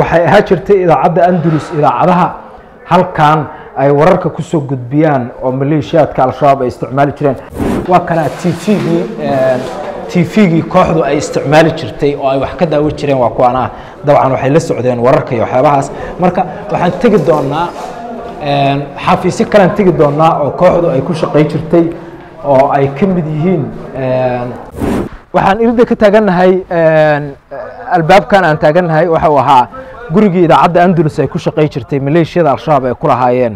waxay ahaa jirtay idaacadda Andalus idaacadaha halkan ay wararka ku soo gudbiyaan oo maleeshiyaadka al-shabaab ay isticmaali jireen waa kana TV-gii kooxdu ay isticmaali jirtay oo ay wax ka daawo jireen waa kuwana dabcan waxay la socdeen wararka iyo waxyaabahaas marka waxaan tagi doonaa xafiisyo kale tagi doonaa oo kooxdu ay ku shaqeey jirtay oo ay ka mid yihiin waxaan irida ka taaganahay albaabkan aan taaganahay waxa uu ahaa gurigii idaacadda Andalus ay ku shaqeey jirtay maleeshiyada al-shabaab ay ku lahaayeen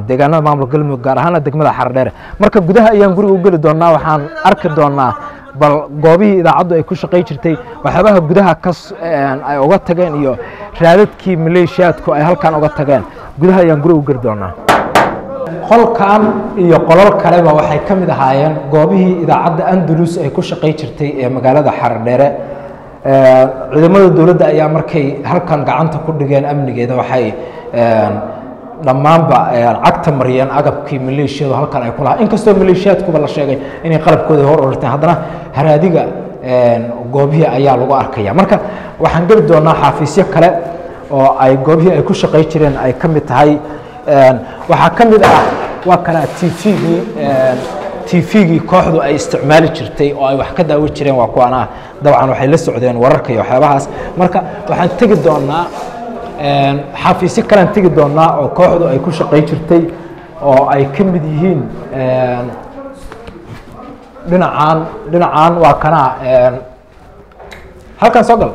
deegaanada maamulka galmudug gaar ahaan degmada Xardheere marka gudaha ayaan guriga u gali doonaa waxaan arki doonaa bal goobihii idaacaddu ay ku shaqeey jirtay waxyaabaha gudaha ay uga tageen iyo raadadkii maleeshiyaadku ay halkan uga tageen gudaha ayaan guriga u gali doonaa qolkan iyo qolal kaleba waxay ka mid ahaayeen goobihii idaacadda Andalus ay ku shaqeey jirtay ee magaalada Xardheere ciidamada dawladda ayaa markay halkan gacanta ku dhigeen amnigeeda waxay dhammaanba cagta mariyeen agabkii maleeshiyadu halkan ay ku lahaa inkastoo maleeshiyaadkuba la sheegay inay qalabkooda hor ururteen haddana haraadiga goobihii ayaa lagu arkaya marka waxaan geli doonaa xafiisyo kale oo ay goobihii ay ku shaqeey jireen ay ka mid tahay waxaa ka mid ah waa kana TV-gii kooxdu ay isticmaali jirtay oo ay wax ka daawo jireen waa kuwana dabcan waxay la socdeen wararka iyo waxyaabahaas marka waxaan tagi doonaa xafiisyo kale tagi doonaa oo kooxdu ay ku shaqeey jirtay oo ay ka mid yihiin dhinacaan waa kana halkan soo gal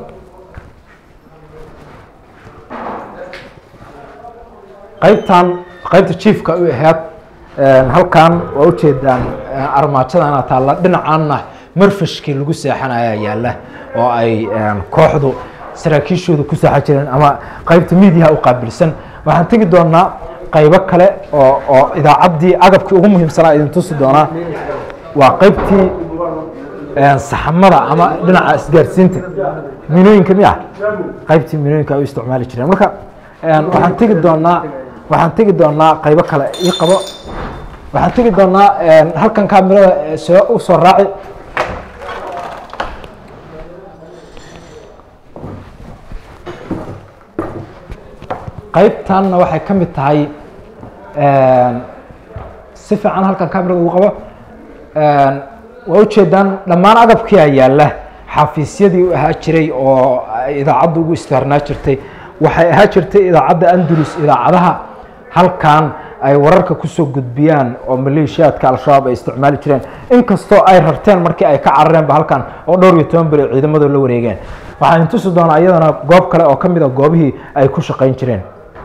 qaybta chiefka u ahayd halkan waa ujeedaan armaajadana taalla dhinacaanna marfashkii lagu seexanaya yaalla oo ay kooxdu saraakiishooda ku seexan jireen ama qaybta media u qaabilsan waxaan tagi doonaa qaybo kale oo idaacaddii agabkii ugu muhiimsanaa idin tusi doonaa waa qaybtii saxamada ama dhinaca isgaarsiinta minooyinka miya qaybtii minooyinka ay u isticmaali jireen marka waxaan tagi doonaa qaybo kale ii qabo waxaan tagi doonaa halkan kaamirada u soo raaci qaybtanna waxay ka mid tahay si fiican halkan kaamirada ugu qabo waa ujeedaan dhammaan agabkii ayaa yaalla xafiisyadii u ahaa jiray oo idaacaddu ugu isticmaalaa jirtay waxay ahaa jirtay idaacadda Andalus idaacadaha halkan ay wararka ku soo gudbiyaan oo maleeshiyaadka al-shabaab ay isticmaali jireen inkastoo ay rarteen markii ay ka carareen ba halkan oo dhowr iyo 10 bari ciidamadu la wareegeen waxaan tusi doonaa iyadana goob kale oo kamid ah goobihii ay ku shaqeyn jireen